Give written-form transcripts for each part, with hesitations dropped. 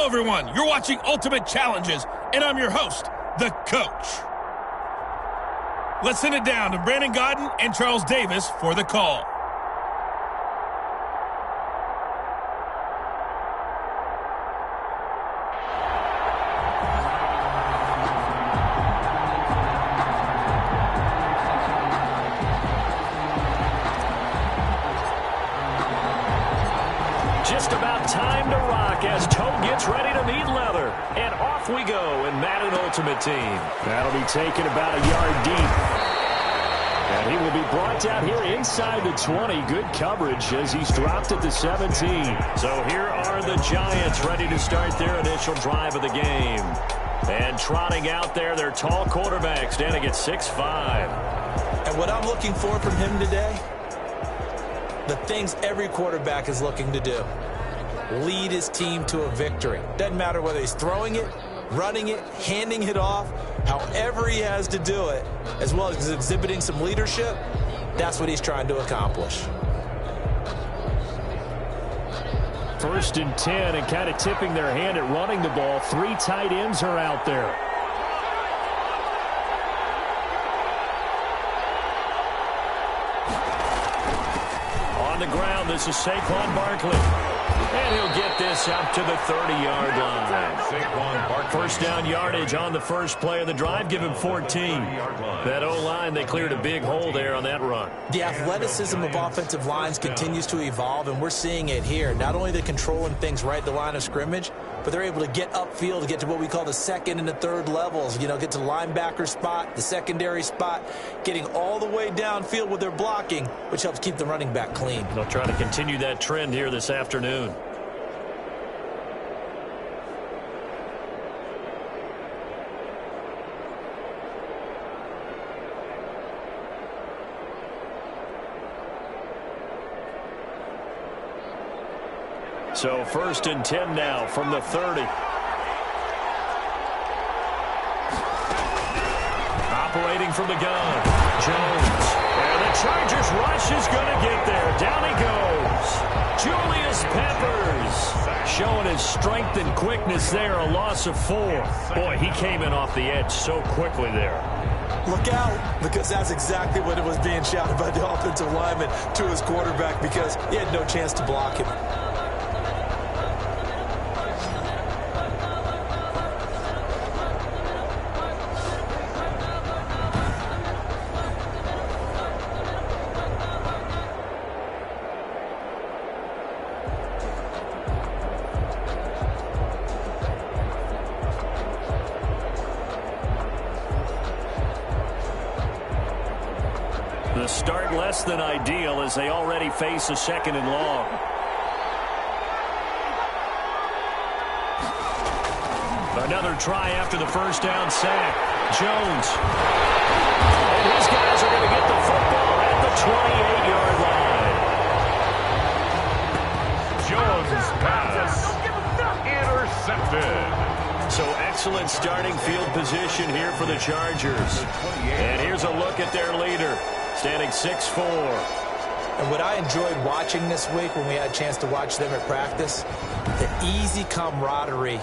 Hello, everyone. You're watching Ultimate Challenges, and I'm your host, The Coach. Let's send it down to Brandon Godden and Charles Davis for the call. Just about time to rock as Toe gets ready to meet leather. And off we go in Madden Ultimate Team. That'll be taken about a yard deep. And he will be brought down here inside the 20. Good coverage as he's dropped at the 17. So here are the Giants ready to start their initial drive of the game. And trotting out there, their tall quarterback standing at 6'5". And what I'm looking for from him today, the things every quarterback is looking to do. Lead his team to a victory. Doesn't matter whether he's throwing it, running it, handing it off, however he has to do it, as well as exhibiting some leadership, that's what he's trying to accomplish. 1st and 10, and kind of tipping their hand at running the ball. 3 tight ends are out there. On the ground, this is Saquon Barkley. And he'll get this out to the 30-yard line. Saquon Barkley. 1st down yardage on the first play of the drive. Give him 14. That O-line, they cleared a big hole there on that run. The athleticism of offensive lines continues to evolve, and we're seeing it here. Not only they're controlling things right at the line of scrimmage, but they're able to get upfield to get to what we call the 2nd and the 3rd levels. You know, get to the linebacker spot, the secondary spot, getting all the way downfield with their blocking, which helps keep the running back clean. They'll try to continue that trend here this afternoon. So 1st and 10 now from the 30. Operating from the gun, Jones. And the Chargers rush is going to get there. Down he goes. Julius Peppers showing his strength and quickness there. A loss of 4. Boy, he came in off the edge so quickly there. Look out, because that's exactly what it was being shouted by the offensive lineman to his quarterback, because he had no chance to block him. The start less than ideal as they already face a 2nd and long. Another try after the 1st down sack. Jones. And his guys are going to get the football at the 28-yard line. Jones' pass intercepted. So excellent starting field position here for the Chargers. And here's a look at their leader, standing 6'4". And what I enjoyed watching this week when we had a chance to watch them at practice, the easy camaraderie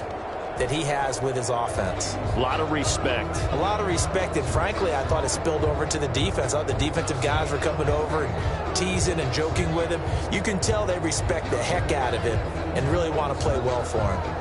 that he has with his offense. A lot of respect. A lot of respect, and frankly, I thought it spilled over to the defense. I thought the defensive guys were coming over and teasing and joking with him. You can tell they respect the heck out of him and really want to play well for him.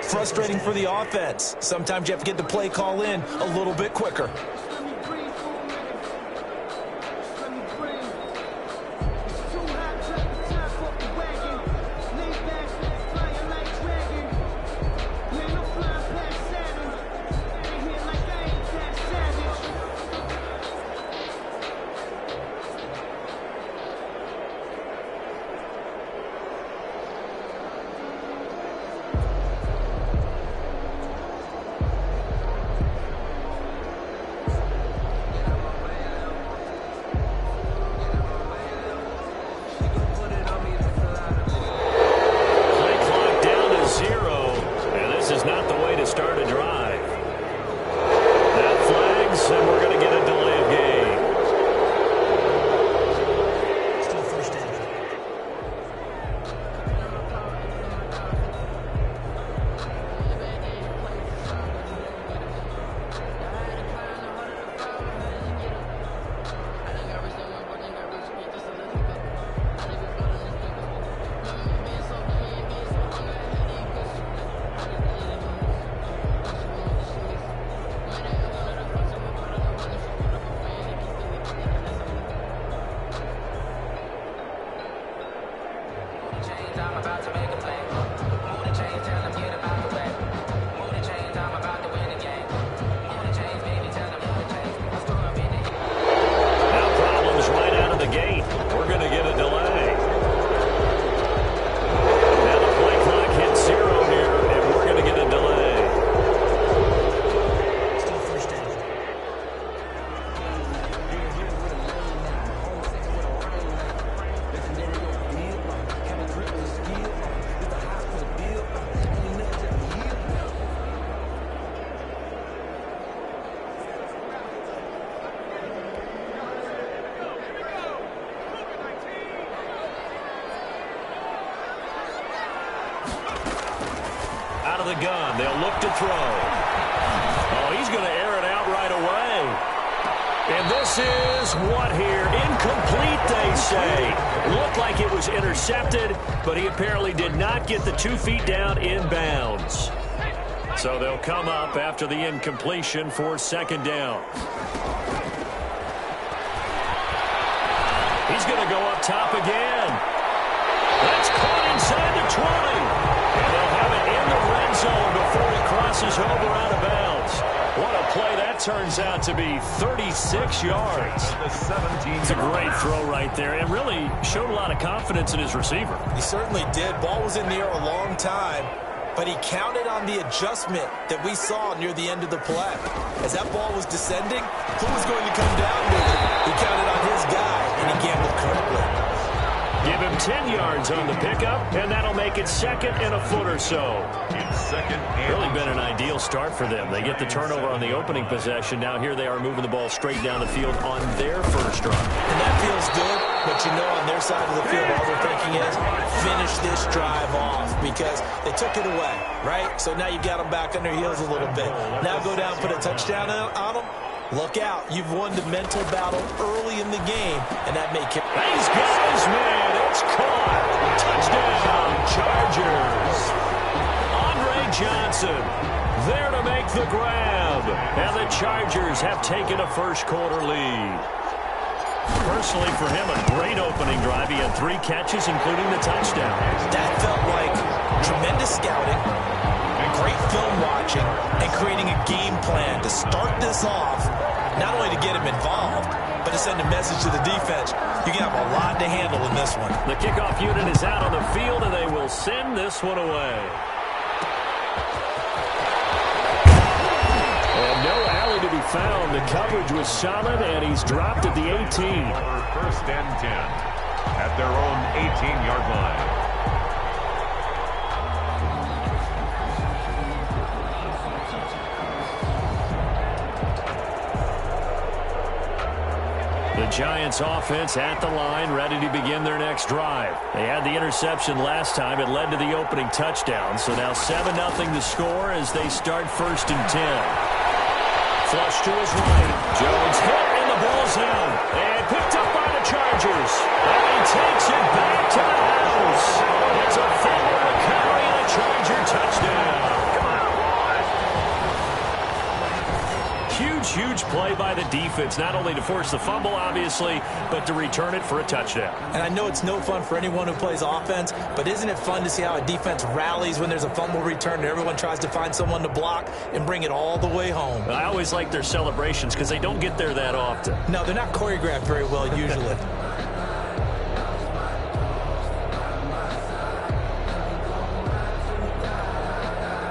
Frustrating for the offense. Sometimes you have to get the play call in a little bit quicker. Out of the gun. They'll look to throw. Oh, he's going to air it out right away. And this is what here? Incomplete, they say. Looked like it was intercepted, but he apparently did not get the 2 feet down in bounds. So they'll come up after the incompletion for second down. He's going to go up top again. That's caught inside the 20. And they'll have it in the red zone before he crosses over out of bounds. What a play that turns out to be, 36 yards. It's a great throw right there and really showed a lot of confidence in his receiver. He certainly did. Ball was in the air a long time, but he counted on the adjustment that we saw near the end of the play. As that ball was descending, who was going to come down with it? He counted on his guy, and he gambled correctly. Give him 10 yards on the pickup, and that'll make it second and a foot or so. Really been an ideal start for them. They get the turnover on the opening possession. Now here they are moving the ball straight down the field on their first drive. And that feels good, but you know on their side of the field, all they're thinking is finish this drive off because they took it away, right? So now you've got them back on their heels a little bit. Now go down, put a touchdown on them. Look out. You've won the mental battle early in the game, and that may kick. He's got his man. It's caught. Touchdown, Chargers. Andre Johnson there to make the grab. And the Chargers have taken a first-quarter lead. Personally, for him, a great opening drive. He had 3 catches, including the touchdown. That felt like tremendous scouting, great film watching, and creating a game plan to start this off, not only to get him involved, but to send a message to the defense. You can have a lot to handle in this one. The kickoff unit is out on the field, and they will send this one away. And no alley to be found. The coverage was solid, and he's dropped at the 18. First and 10 at their own 18-yard line. The Giants offense at the line, ready to begin their next drive. They had the interception last time. It led to the opening touchdown. So now 7-0 to score as they start first and 10. Flush to his right. Jones hit and the ball's out. And picked up by the Chargers. And he takes it back to the house. It's a fumble recovery and a Charger touchdown. huge play by the defense, not only to force the fumble, obviously, but to return it for a touchdown. And I know it's no fun for anyone who plays offense, but isn't it fun to see how a defense rallies when there's a fumble return and everyone tries to find someone to block and bring it all the way home? I always like their celebrations because they don't get there that often. No, they're not choreographed very well usually.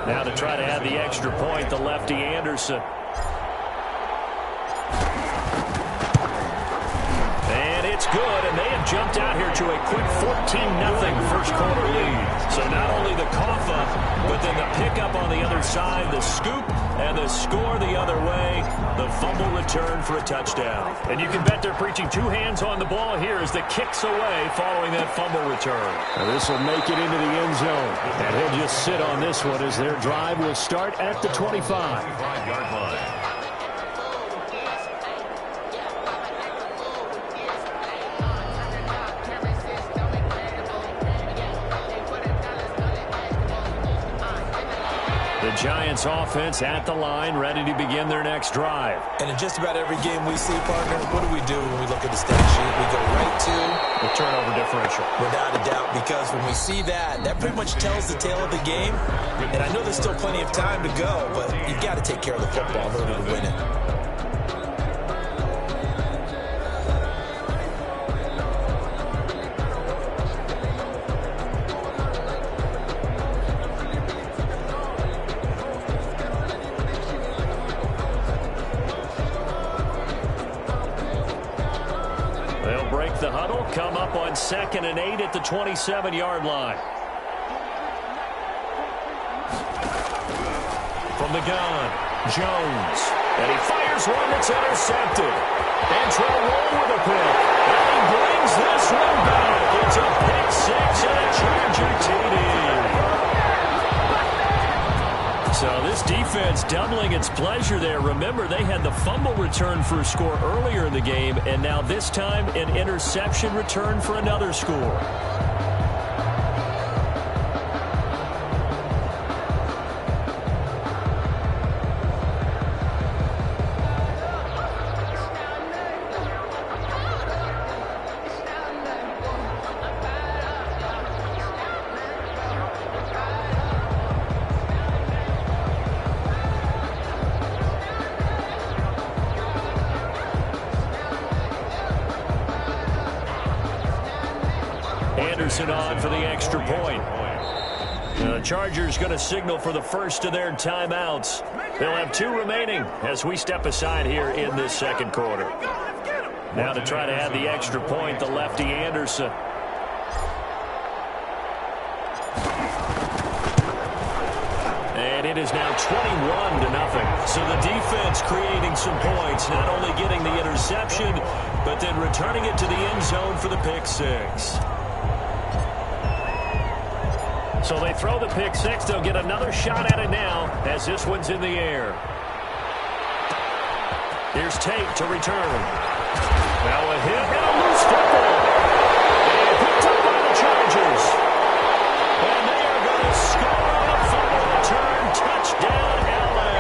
Now to try to add the extra point, the lefty Anderson. And it's good, and they have jumped out here to a quick 14-0 first quarter lead. So not only the cough up, but then the pickup on the other side, the scoop, and the score the other way, the fumble return for a touchdown. And you can bet they're preaching two hands on the ball here as the kick's away following that fumble return. Now this will make it into the end zone. And he'll just sit on this one as their drive will start at the 25-yard line. The Giants offense at the line, ready to begin their next drive. And in just about every game we see, partner, what do we do when we look at the stat sheet? We go right to the turnover differential. Without a doubt, because when we see that, that pretty much tells the tale of the game. And I know there's still plenty of time to go, but you've got to take care of the football in order to win it. The huddle come up on 2nd and 8 at the 27-yard line. From the gun, Jones. And he fires one that's intercepted. Antrell Roll with a pick. And he brings this one back. It's a pick six and a Charger TD. So this defense doubling its pleasure there. Remember, they had the fumble return for a score earlier in the game, and now this time an interception return for another score. Anderson on for the extra point. The Chargers going to signal for the first of their timeouts. They'll have 2 remaining as we step aside here in this second quarter. Now to try to add the extra point, the lefty Anderson. And it is now 21-0. So the defense creating some points, not only getting the interception, but then returning it to the end zone for the pick six. So they throw the pick six. They'll get another shot at it now as this one's in the air. Here's Tate to return. Now a hit and a loose football. And picked up by the Chargers. And they are going to score on a fumble return. Touchdown, L.A.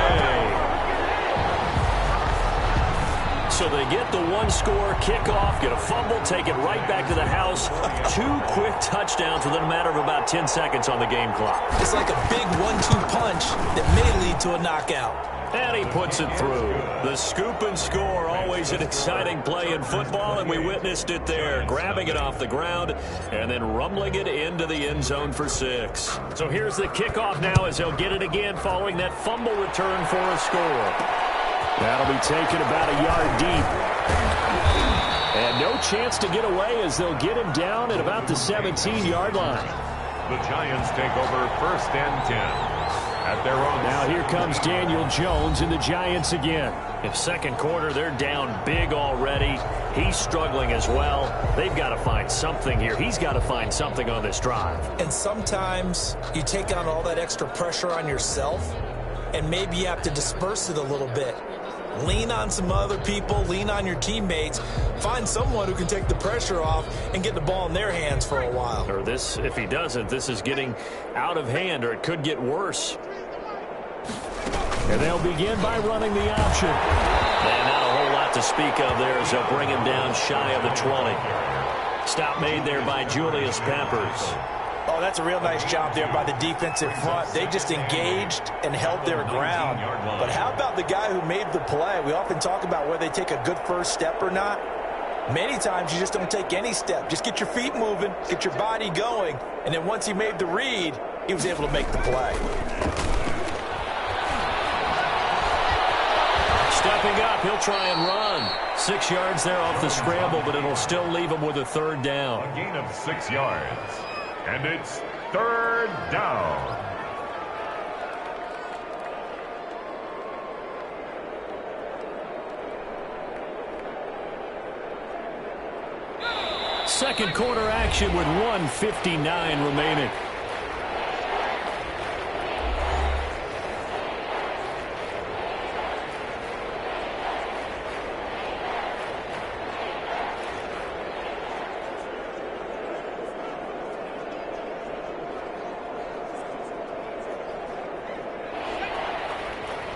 So they get the one-score kickoff, get a fumble, take it right back to the house. 2 quick touchdowns within a matter of about 10 seconds on the game clock. It's like a big 1-2 punch that may lead to a knockout. And he puts it through. The scoop and score, always an exciting play in football, and we witnessed it there, grabbing it off the ground and then rumbling it into the end zone for 6. So here's the kickoff now as they'll get it again following that fumble return for a score. That'll be taken about a yard deep. And no chance to get away as they'll get him down at about the 17-yard line. The Giants take over 1st and 10 at their own. Now here comes Daniel Jones and the Giants again. In second quarter, they're down big already. He's struggling as well. They've got to find something here. He's got to find something on this drive. And sometimes you take on all that extra pressure on yourself, and maybe you have to disperse it a little bit. Lean on some other people, lean on your teammates, find someone who can take the pressure off and get the ball in their hands for a while. Or this, if he doesn't, this is getting out of hand, or it could get worse. And they'll begin by running the option. And not a whole lot to speak of there as they'll bring him down shy of the 20. Stop made there by Julius Peppers. Oh, that's a real nice job there by the defensive front. They just engaged and held their ground. But how about the guy who made the play? We often talk about whether they take a good first step or not. Many times you just don't take any step. Just get your feet moving, get your body going, and then once he made the read, he was able to make the play. Stepping up, he'll try and run. 6 yards there off the scramble, but it'll still leave him with a third down. A gain of 6 yards. And it's third down. Second quarter action with 1:59 remaining.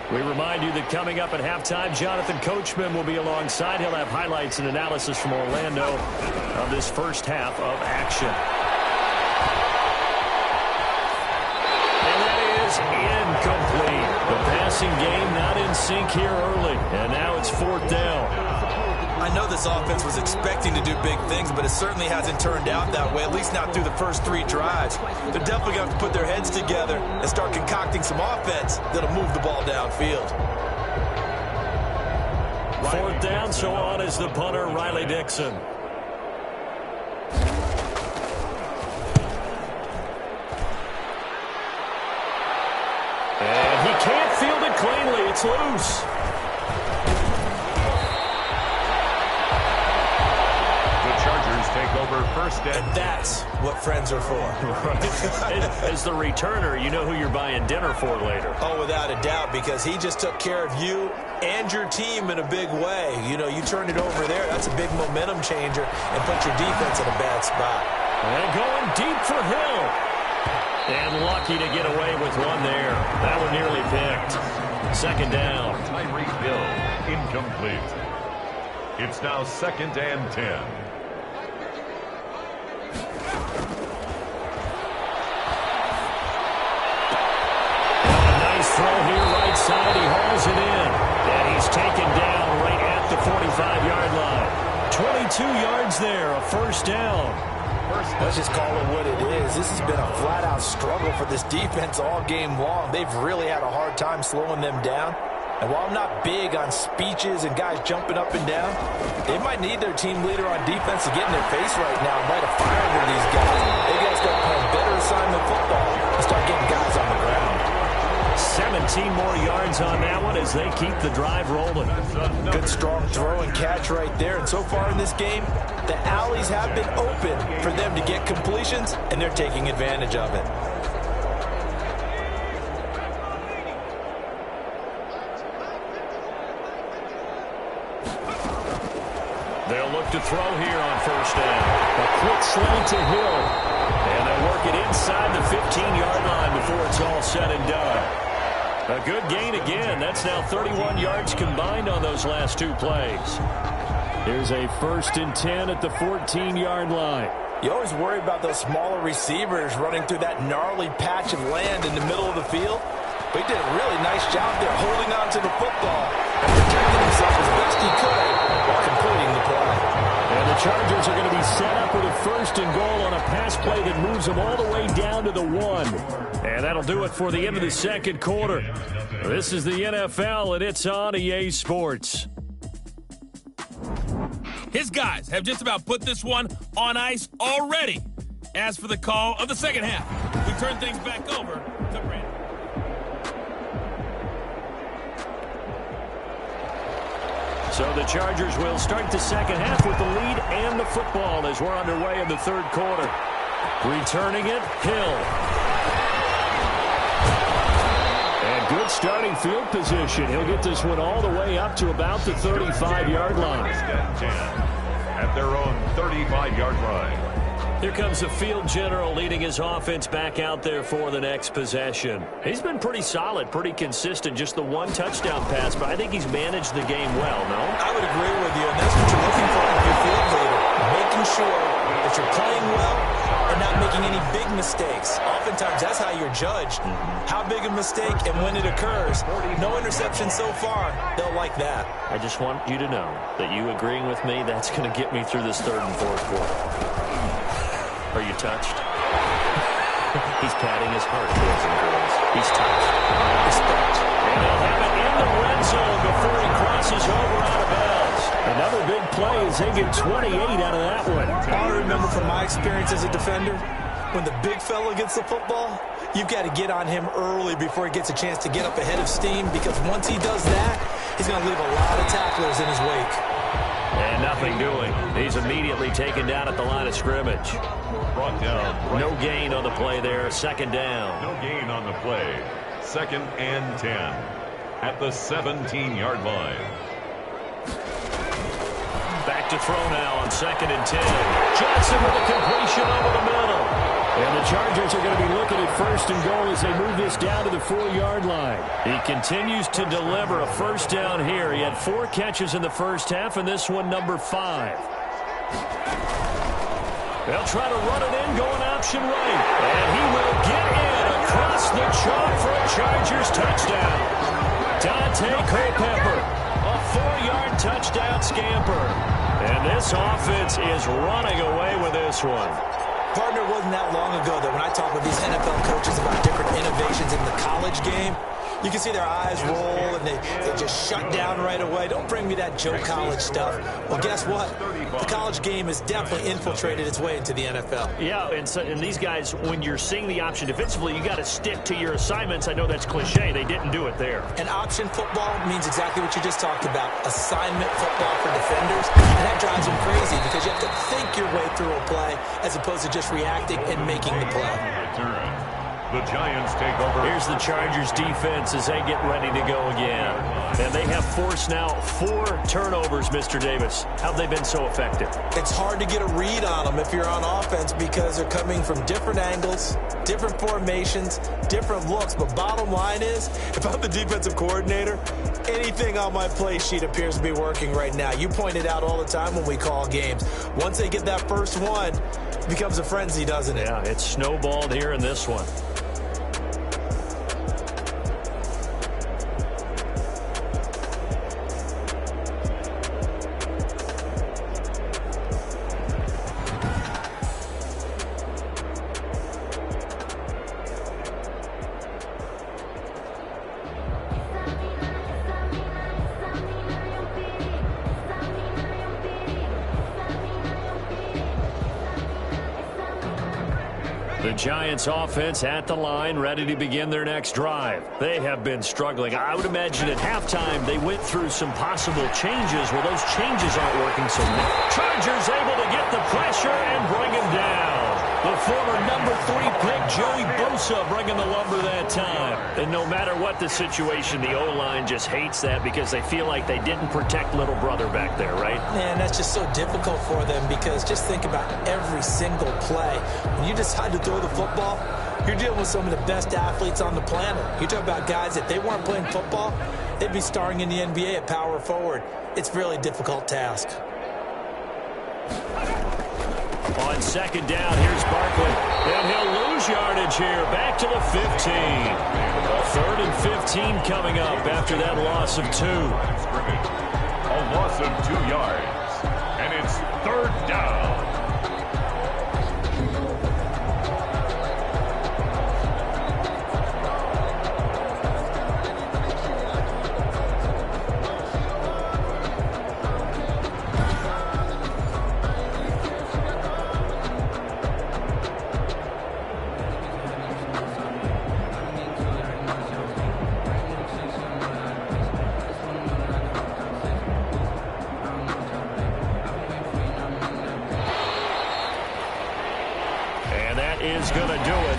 We remind you that coming up at halftime, Jonathan Coachman will be alongside. He'll have highlights and analysis from Orlando of this first half of action. And that is incomplete. The passing game not in sync here early. And now it's fourth down. I know this offense was expecting to do big things, but it certainly hasn't turned out that way, at least not through the first 3 drives. They're definitely going to have to put their heads together and start concocting some offense that'll move the ball downfield. Fourth down, so on is the punter, Riley Dixon. And he can't field it cleanly. It's loose. Take over first down. And that's what friends are for. Right. As the returner, you know who you're buying dinner for later. Oh, without a doubt, because he just took care of you and your team in a big way. You know, you turned it over there. That's a big momentum changer and put your defense in a bad spot. And going deep for Hill. And lucky to get away with one there. That one nearly picked. Second down. Tyreek Hill, incomplete. It's now 2nd and 10. Throw here right side, he hauls it in. And he's taken down right at the 45-yard line. 22 yards there, a first down. Let's just call it what it is. This has been a flat-out struggle for this defense all game long. They've really had a hard time slowing them down. And while I'm not big on speeches and guys jumping up and down, they might need their team leader on defense to get in their face right now and light a fire under these guys. They got to start playing better assignment football and start getting guys on the ground. 17 more yards on that one as they keep the drive rolling. Good strong throw and catch right there. And so far in this game, the alleys have been open for them to get completions, and they're taking advantage of it. They'll look to throw here on first down. A quick slant to Hill. And they'll work it inside the 15-yard line before it's all said and done. A good gain again. That's now 31 yards combined on those last 2 plays. Here's a 1st and 10 at the 14-yard line. You always worry about those smaller receivers running through that gnarly patch of land in the middle of the field. But he did a really nice job there holding on to the football and protecting himself as best he could while completing the play. And the Chargers are going to be set up with a 1st and goal on a pass play that moves them all the way down to the 1. And that'll do it for the end of the second quarter. This is the NFL, and it's on EA Sports. His guys have just about put this one on ice already. As for the call of the second half, we turn things back over to Brandon. So the Chargers will start the second half with the lead and the football as we're underway in the third quarter. Returning it, Hill. And good starting field position. He'll get this one all the way up to about the 35-yard line. At their own 35-yard line. Here comes the field general leading his offense back out there for the next possession. He's been pretty solid, pretty consistent, just the one touchdown pass, but I think he's managed the game well, no? I would agree with you, and that's what you're looking for out of your field leader, making sure that you're playing well and not making any big mistakes. Oftentimes, that's how you're judged. How big a mistake and when it occurs. No interception so far. They'll like that. I just want you to know that you agreeing with me, that's going to get me through this third and fourth quarter. Are you touched? He's patting his heart, boys and girls. He's touched. Respect. And they'll have it in the red zone before he crosses over out of bounds. Another big play as they get 28 out of that one. I remember from my experience as a defender, when the big fella gets the football, you've got to get on him early before he gets a chance to get up ahead of steam, because once he does that, he's going to leave a lot of tacklers in his wake. And nothing doing. He's immediately taken down at the line of scrimmage. Brought down. No gain on the play there. Second down. No gain on the play. 2nd and 10 at the 17-yard line. Back to throw now on 2nd and 10. Johnson with a completion over the middle. And the Chargers are going to be looking at 1st and goal as they move this down to the 4-yard line. He continues to deliver a first down here. He had 4 catches in the first half, and this one number 5. They'll try to run it in, going option right. And he will get in across the chalk for a Chargers touchdown. Dante Culpepper, a 4-yard touchdown scamper. And this offense is running away with this one. Partner, it wasn't that long ago that when I talk with these NFL coaches about different innovations in the college game, you can see their eyes roll and they just shut down right away. Don't bring me that Joe College stuff. Well, guess what? The college game has definitely infiltrated its way into the NFL. Yeah, and these guys, when you're seeing the option defensively, you got to stick to your assignments. I know that's cliche. They didn't do it there. And option football means exactly what you just talked about, assignment football for defenders. And that drives them crazy because you have to think your way through a play as opposed to just reacting and making the play. The Giants take over. Here's the Chargers defense as they get ready to go again. And they have forced now 4 turnovers, Mr. Davis. How have they been so effective? It's hard to get a read on them if you're on offense because they're coming from different angles, different formations, different looks. But bottom line is, if I'm the defensive coordinator, anything on my play sheet appears to be working right now. You point it out all the time when we call games. Once they get that first one, it becomes a frenzy, doesn't it? Yeah, it's snowballed here in this one. The Giants offense at the line, ready to begin their next drive. They have been struggling. I would imagine at halftime they went through some possible changes. Well, those changes aren't working so well. Chargers able to get the pressure and bring him down. The former number 3 pick, Joey Bosa, bringing the lumber that time. And no matter what the situation, the O-line just hates that because they feel like they didn't protect little brother back there, right? Man, that's just so difficult for them because just think about every single play. When you decide to throw the football, you're dealing with some of the best athletes on the planet. You talk about guys, if they weren't playing football, they'd be starring in the NBA at power forward. It's a really difficult task. On second down, here's Barkley. And he'll lose yardage here. Back to the 15. A 3rd and 15 coming up after that loss of 2. A loss of 2 yards. And it's 3rd down. Is going to do it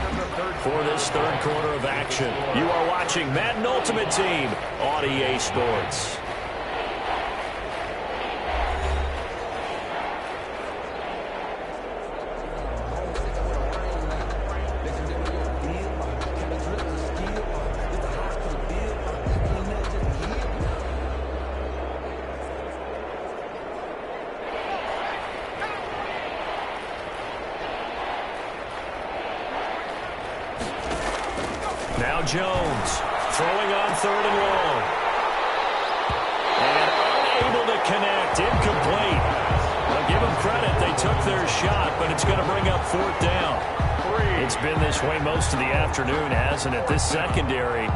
for this third quarter of action. You are watching Madden Ultimate Team on EA Sports. Jones throwing on 3rd and long. And unable to connect. Incomplete. Now give them credit. They took their shot, but it's going to bring up 4th down. It's been this way most of the afternoon, hasn't it? This secondary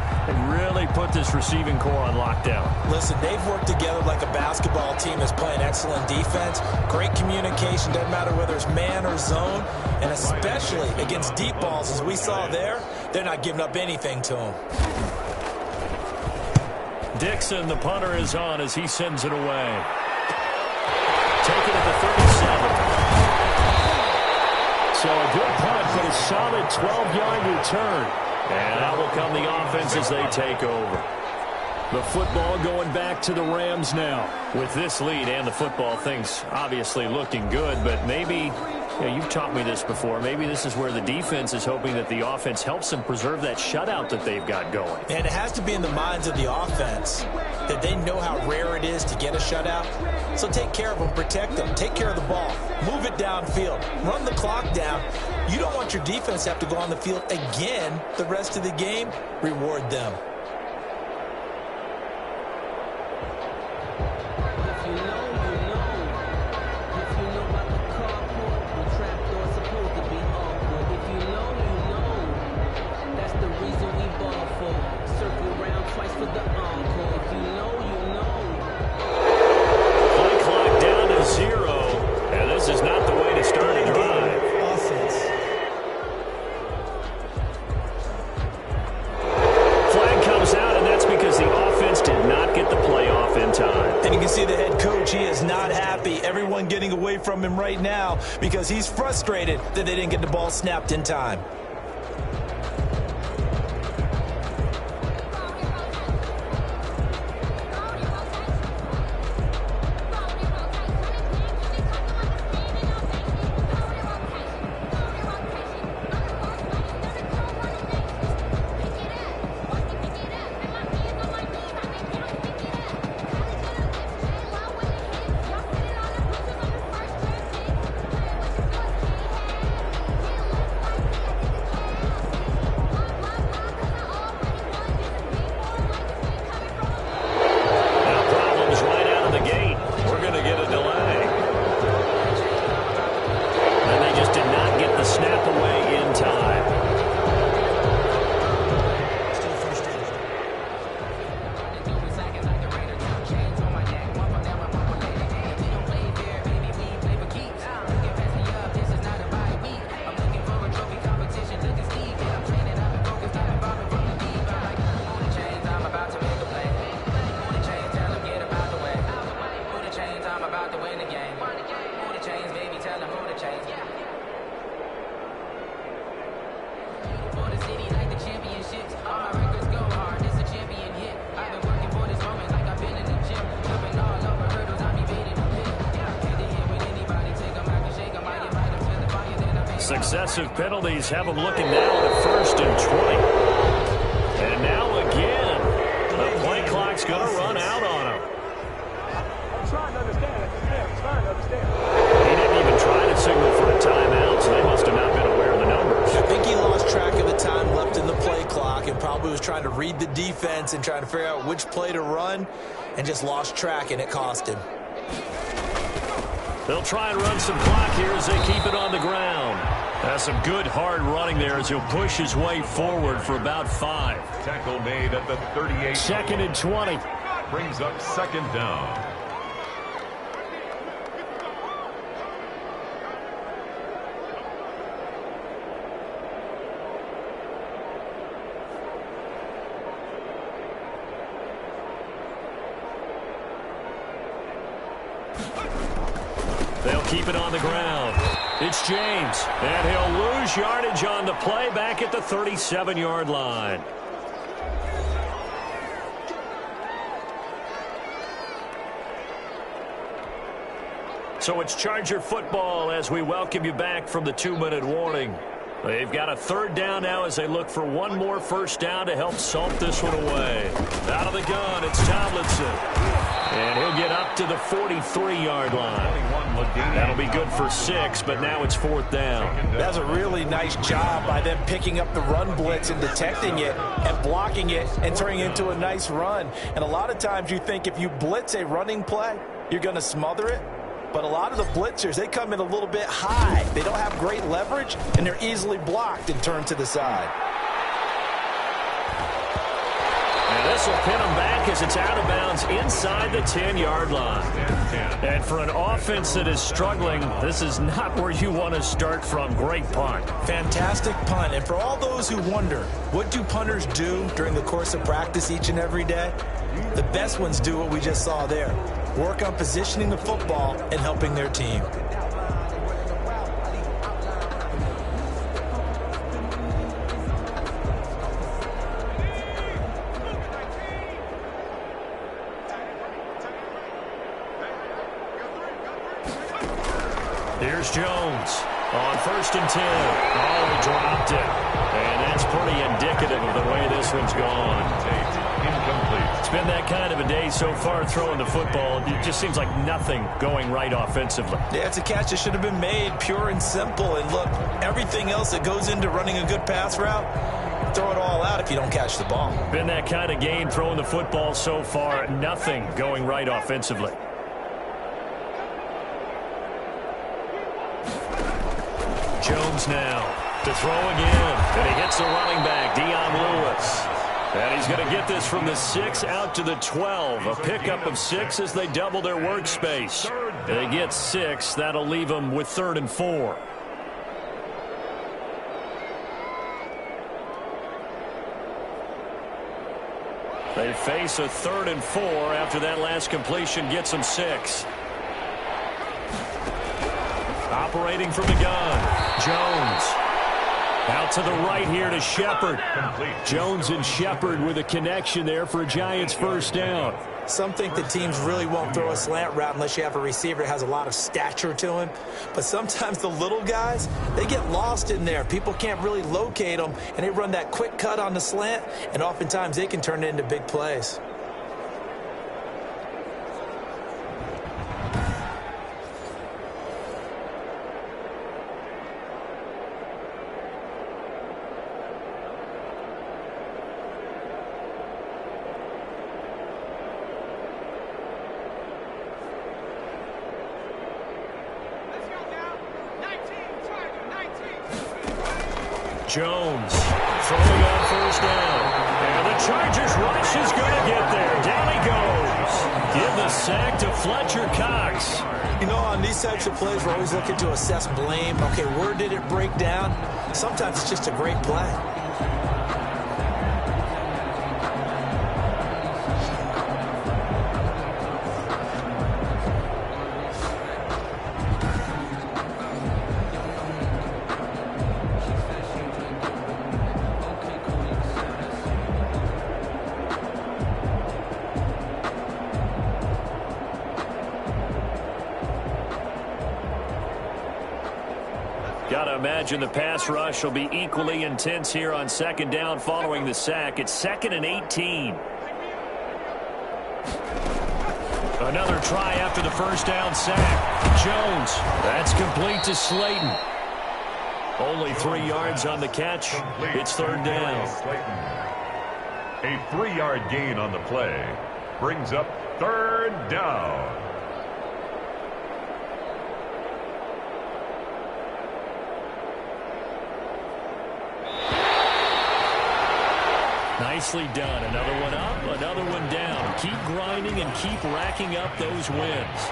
really put this receiving core on lockdown. Listen, they've worked together like a basketball team that's playing excellent defense. Great communication, doesn't matter whether it's man or zone. And especially against deep balls, as we saw there, they're not giving up anything to them. Dixon, the punter, is on as he sends it away. Taken at the 37. So a good punt, but a solid 12-yard return. And out will come the offense as they take over. The football going back to the Rams now. With this lead and the football, things obviously looking good, but maybe, you've taught me this before, maybe this is where the defense is hoping that the offense helps them preserve that shutout that they've got going. And it has to be in the minds of the offense that they know how rare it is to get a shutout. So take care of them, protect them, take care of the ball, move it downfield, run the clock down. You don't want your defense to have to go on the field again the rest of the game. Reward them. Getting away from him right now because he's frustrated that they didn't get the ball snapped in time. Successive penalties have them looking now at 1st and 20. And now again, the play clock's going to run out on him. I'm trying to understand. He didn't even try to signal for a timeout, so they must have not been aware of the numbers. I think he lost track of the time left in the play clock and probably was trying to read the defense and trying to figure out which play to run and just lost track, and it cost him. They'll try and run some clock here as they keep it on the ground. That's some good hard running there as he'll push his way forward for about 5. Tackle made at the 38. 2nd and 20. Brings up 2nd down. They'll keep it on the ground. It's James, and he'll lose yardage on the play back at the 37-yard line. So it's Charger football as we welcome you back from the 2-minute warning. They've got a third down now as they look for one more first down to help salt this one away. Out of the gun, it's Tomlinson. And he'll get up to the 43-yard line. That'll be good for 6, but now it's 4th down. That's a really nice job by them picking up the run blitz and detecting it and blocking it and turning it into a nice run. And a lot of times you think if you blitz a running play, you're going to smother it. But a lot of the blitzers, they come in a little bit high. They don't have great leverage, and they're easily blocked and turned to the side. And this will pin them back as it's out of bounds inside the 10-yard line. And for an offense that is struggling, this is not where you want to start from. Great punt. Fantastic punt. And for all those who wonder, what do punters do during the course of practice each and every day? The best ones do what we just saw there. Work on positioning the football and helping their team. Here's Jones on 1st and 10. Oh, he dropped it. And that's pretty indicative of the way this one's gone. Incomplete. It's been that kind of a day so far throwing the football. It just seems like nothing going right offensively. Yeah, it's a catch that should have been made, pure and simple. And look, everything else that goes into running a good pass route, throw it all out if you don't catch the ball. Been that kind of game throwing the football so far. Nothing going right offensively. Jones now to throw again. And he hits the running back, Dion Lewis. And he's going to get this from the 6 out to the 12. A pickup of 6 as they double their workspace. They get 6. That'll leave them with 3rd and 4. They face a 3rd and 4 after that last completion gets them 6. Operating from the gun, Jones. Out to the right here to Shepard. Jones and Shepard with a connection there for a Giants first down. Some think the teams really won't throw a slant route unless you have a receiver that has a lot of stature to him. But sometimes the little guys, they get lost in there. People can't really locate them, and they run that quick cut on the slant, and oftentimes they can turn it into big plays. Jones throwing on first down. And the Chargers rush is going to get there. Down he goes. Give the sack to Fletcher Cox. You know, on these types of plays, we're always looking to assess blame. Okay, where did it break down? Sometimes it's just a great play. Got to imagine the pass rush will be equally intense here on 2nd down following the sack. It's 2nd and 18. Another try after the first down sack. Jones, that's complete to Slayton. Only 3 yards on the catch. It's 3rd down. A 3-yard gain on the play brings up 3rd down. Nicely done. Another one up, another one down. Keep grinding and keep racking up those wins.